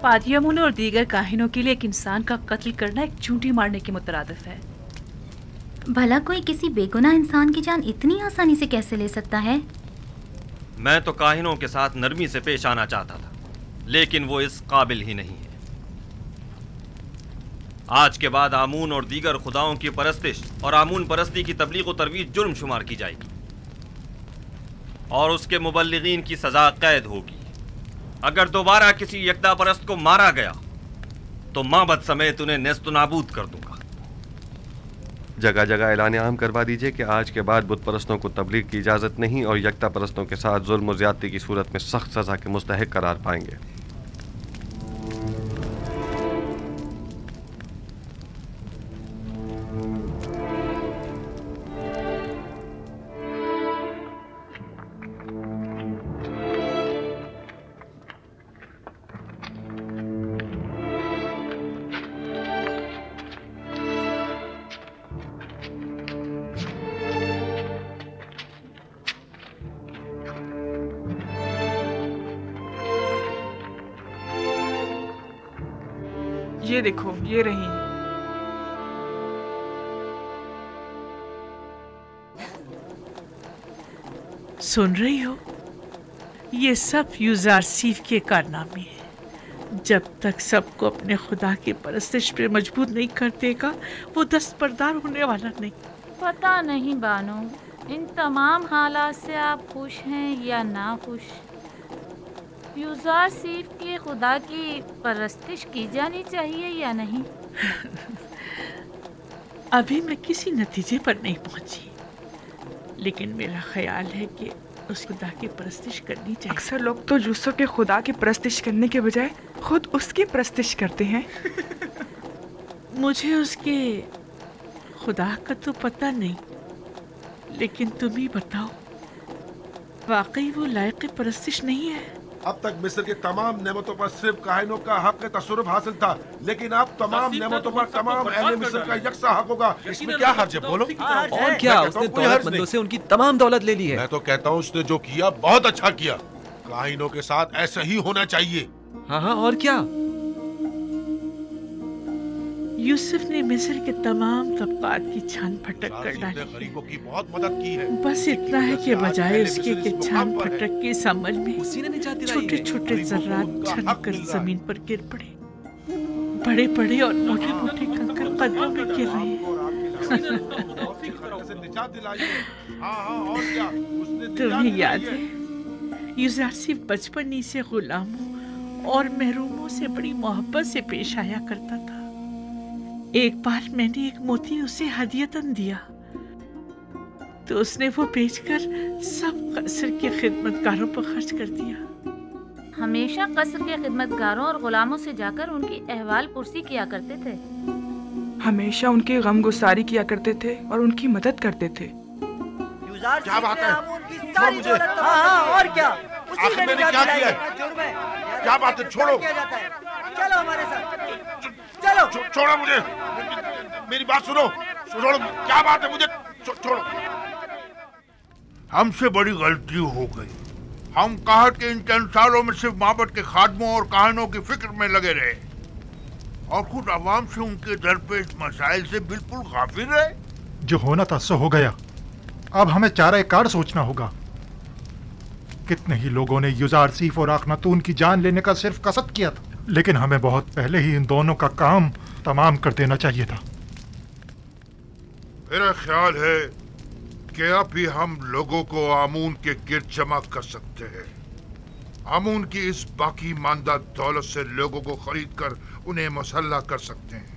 पादियामुन और दीगर काहिनों के लिए एक इंसान का कत्ल करना एक चूंटी मारने के मुतरादिफ है। भला कोई किसी बेगुनाह इंसान की जान इतनी आसानी से कैसे ले सकता है? मैं तो काहिनों के साथ नरमी से पेश आना चाहता था, लेकिन वो इस काबिल ही नहीं है। आज के बाद आमून और दीगर खुदाओं की परस्तिश और आमून परस्ती की तबलीग और तरवीज जुर्म शुमार की जाएगी और उसके मुबल्लिगीन की सजा कैद होगी। अगर दोबारा किसी यकदा परस्त को मारा गया तो माबद समेत उन्हें नेस्त नाबूद कर दूंगा। जगह जगह ऐलान आम करवा दीजिए कि आज के बाद बुत परस्तों को तबलीग की इजाज़त नहीं और यकता परस्तों के साथ जुल्म और ज़्यादती की सूरत में सख्त सज़ा के मुस्तहिक करार पाएंगे। ये देखो, ये रही। सुन रही हो? ये सब यूज़ारसीफ के कारनामे हैं। जब तक सबको अपने खुदा की परस्तिश पे मजबूर नहीं कर देगा, वो दस्तबरदार होने वाला नहीं। पता नहीं बानो, इन तमाम हालात से आप खुश हैं या ना खुश? यूज़ारसीफ के खुदा की परस्तिश की जानी चाहिए या नहीं? अभी मैं किसी नतीजे पर नहीं पहुंची, लेकिन मेरा ख्याल है कि उस खुदा की परस्तिश करनी चाहिए। अक्सर लोग तो यूसुफ के खुदा की परस्तिश करने के बजाय खुद उसकी परस्तिश करते हैं। मुझे उसके खुदा का तो पता नहीं, लेकिन तुम ही बताओ, वाकई वो लायक परस्तिश नहीं है? अब तक मिस्र के तमाम नेमतों पर सिर्फ काहिनों का हक तसर्रुफ हासिल था, लेकिन अब तमाम नेमतों पर तमाम अहले मिस्र का यकसा हक होगा। इसमें क्या हर्ज है? बोलो। और क्या, उसने दौलतमंदों से उनकी तमाम दौलत ले ली है। मैं तो कहता हूँ उसने जो किया बहुत अच्छा किया। काहिनों के साथ ऐसा ही होना चाहिए। हाँ हाँ, और क्या। यूसुफ ने मिस्र के तमाम तबकात की छान फटक कर डाली। गरीबों की बहुत मदद की है। बस इतना है कि बजाय उसके कि छान फटक के इस अमल में छोटे छोटे जर्रात छनकर जमीन पर गिर पड़े। बड़े बड़े और मोटे मोटे कंकर कदमों में गिर रहे हैं। तुम्हें याद है, यूसुफ बचपन ही से गुलामों और महरूमों से बड़ी मोहब्बत से पेश आया करता था। एक बार मैंने एक मोती उसे हदियतन दिया तो उसने वो बेचकर सब कसर के खिदमतगारों पर खर्च कर दिया। हमेशा कसर के खिदमतगारों और गुलामों से जाकर उनकी अहवाल पुरसी किया करते थे। हमेशा उनकी गम गुसारी किया करते थे और उनकी मदद करते थे। क्या बात है? हाँ, और क्या? आखिर मैंने क्या किया है? क्या बात है? छोड़ो। चलो हमारे साथ। चलो। छोड़ो मुझे। मेरी बात सुनो। छोड़ो। क्या बात है? मुझे छोड़ो। हमसे बड़ी गलती हो गई। हम कहत के इन चंद सालों में सिर्फ माबद के खादमों और काहिनों की फिक्र में लगे रहे और खुद अवाम से उनके दरपेश मसाइल से बिल्कुल गाफिल रहे। जो होना था सो हो गया। अब हमें चारा कार सोचना होगा। कितने ही लोगों ने यूज़ारसीफ और आखनातून की जान लेने का सिर्फ कसद किया था, लेकिन हमें बहुत पहले ही इन दोनों का काम तमाम कर देना चाहिए था। मेरा ख्याल है कि अब भी हम लोगों को आमून के गिर्द जमा कर सकते हैं। आमून की इस बाकी मानदा दौलत से लोगों को खरीद कर उन्हें मुसल्लह कर सकते हैं।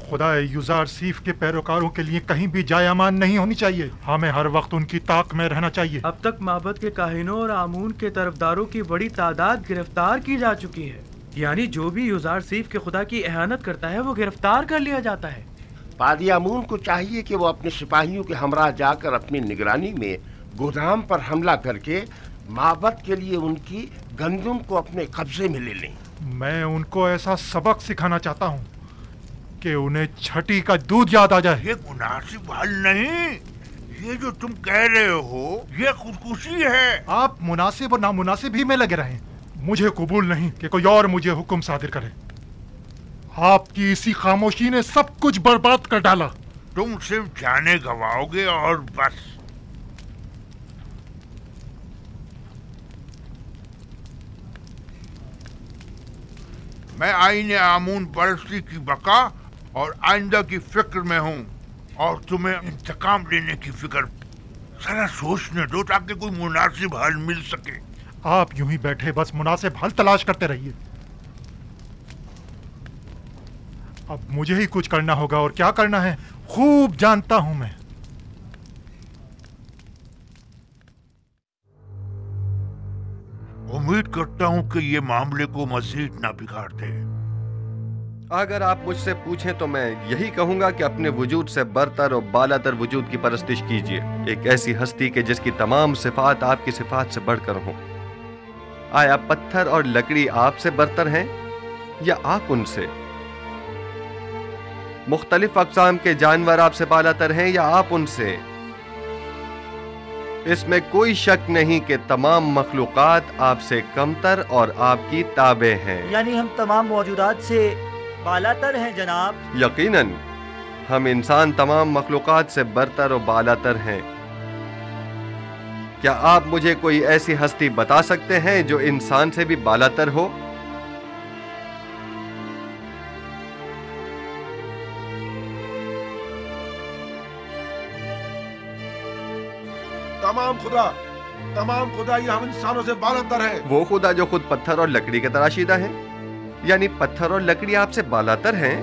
खुदा यूज़ारसीफ के पैरोकारों के लिए कहीं भी जाय अमान नहीं होनी चाहिए। हमें हर वक्त उनकी ताक में रहना चाहिए। अब तक माबद के काहिनों और आमून के तरफदारों की बड़ी तादाद गिरफ्तार की जा चुकी है। यानी जो भी यूज़ारसीफ के खुदा की एहानत करता है वो गिरफ्तार कर लिया जाता है। पादी आमून को चाहिए कि वो अपने सिपाहियों के हमरा जाकर अपनी निगरानी में गोदाम पर हमला करके माबद के लिए उनकी गंदुम को अपने कब्जे में ले लें। मैं उनको ऐसा सबक सिखाना चाहता हूँ कि उन्हें छठी का दूध याद आ जाए। ये मुनासिब हल नहीं। ये जो तुम कह रहे हो ये खुदकुशी है। आप मुनासिब और नामुनासिब ही में लगे रहें। मुझे कबूल नहीं कि कोई और मुझे हुक्म सादिर करे। आपकी इसी खामोशी ने सब कुछ बर्बाद कर डाला। तुम सिर्फ जाने गवाओगे और बस। मैं आईने आमून परस्ती की बका और आइंदा की फिक्र में हूँ, और तुम्हें इंतकाम लेने की फिक्र। सारा सोचने दो ताकि कोई मुनासिब हल मिल सके। आप यूं ही बैठे बस मुनासिब हल तलाश करते रहिए। अब मुझे ही कुछ करना होगा, और क्या करना है खूब जानता हूं मैं। उम्मीद करता हूं कि ये मामले को मजीद ना बिगाड़ दे। अगर आप मुझसे पूछें तो मैं यही कहूंगा कि अपने वजूद से बरतर और बालातर वजूद की परस्तिश कीजिए, एक ऐसी हस्ती के जिसकी तमाम सिफात आपकी सिफात से बढ़कर हों। आया पत्थर और लकड़ी आपसे बरतर हैं या आप उनसे? मुख्तलिफ अक़साम के जानवर आपसे बालातर हैं या आप उनसे? इसमें कोई शक नहीं कि तमाम मखलूक़ात आपसे कमतर और आपकी ताबे हैं। यानी हम तमाम मौजूदात से बालातर हैं जनाब। यकीनन हम इंसान तमाम मखलूक़ात से बरतर और बालातर हैं। क्या आप मुझे कोई ऐसी हस्ती बता सकते हैं जो इंसान से भी बालातर हो? तमाम खुदा ये हम इंसानों से बालातर है। वो खुदा जो खुद पत्थर और लकड़ी के तराशीदा है, यानी पत्थर और लकड़ी आपसे बालातर हैं?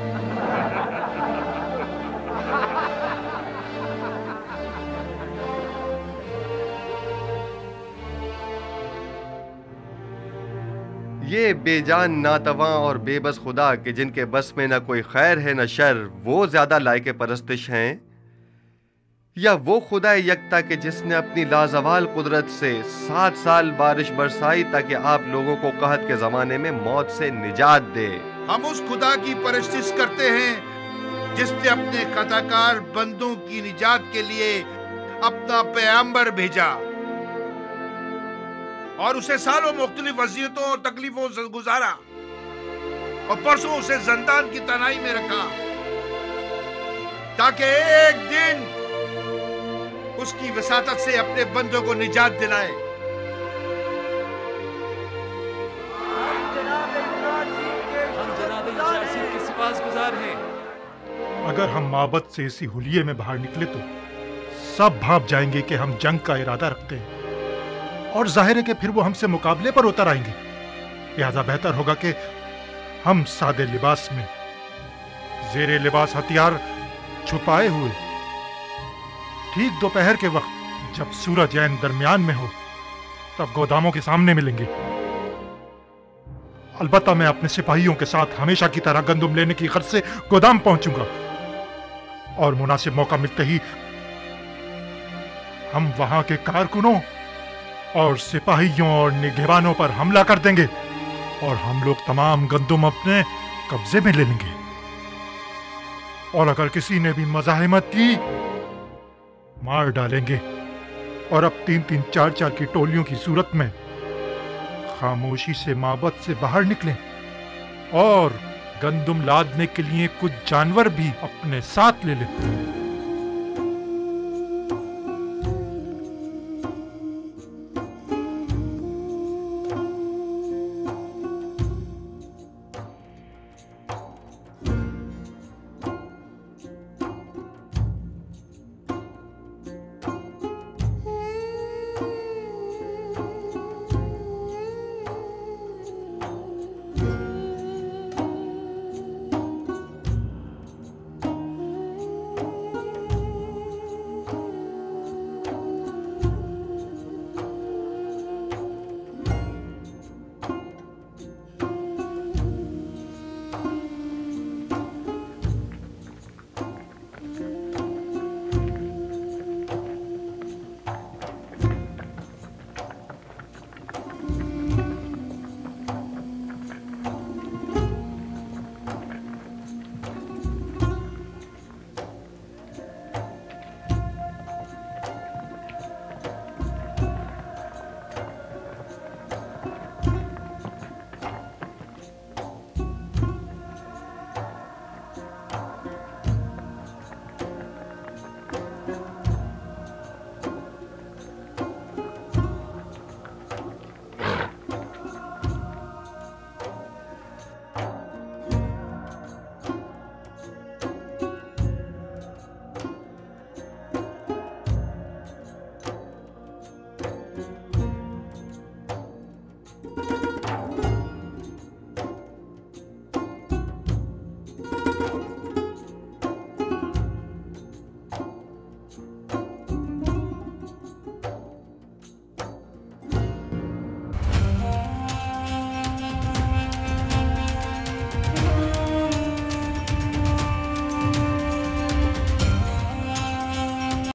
ये बेजान नातवा और बेबस खुदा के जिनके बस में न कोई खैर है न शर, वो ज्यादा लायक परस्तिश हैं या वो खुदा यकता के जिसने अपनी लाजवाल कुदरत से 7 साल बारिश बरसाई ताकि आप लोगों को कहत के जमाने में मौत से निजात दे? हम उस खुदा की परस्तिश करते हैं जिसने अपने खताकार बंदों की निजात के लिए अपना पैगंबर भेजा और उसे सालों मुख्तलिफ वज़ीयतों और तकलीफों से गुजारा और परसों उसे ज़ंदान की तनाई में रखा ताकि एक दिन उसकी वसातत से अपने बंदों को निजात दिलाए। अगर हम माबद से इसी हुलिये में बाहर निकले तो सब भाप जाएंगे कि हम जंग का इरादा रखते हैं, और जाहिर है कि फिर वो हमसे मुकाबले पर उतर आएंगे। लिहाजा बेहतर होगा कि हम सादे लिबास में, जेरे लिबास हथियार छुपाए हुए, ठीक दोपहर के वक्त जब सूरज ऐन दरमियान में हो, तब गोदामों के सामने मिलेंगे। अलबत्ता मैं अपने सिपाहियों के साथ हमेशा की तरह गंदुम लेने की गर्ज से गोदाम पहुंचूंगा, और मुनासिब मौका मिलते ही हम वहां के कारकुनों और सिपाहियों और निगहबानों पर हमला कर देंगे, और हम लोग तमाम गंदुम अपने कब्जे में ले लेंगे। और अगर किसी ने भी मज़ाहिमत की, मार डालेंगे, और अब 3-3, 4-4 की टोलियों की सूरत में खामोशी से माबद से बाहर निकलें, और गंदुम लादने के लिए कुछ जानवर भी अपने साथ ले लें।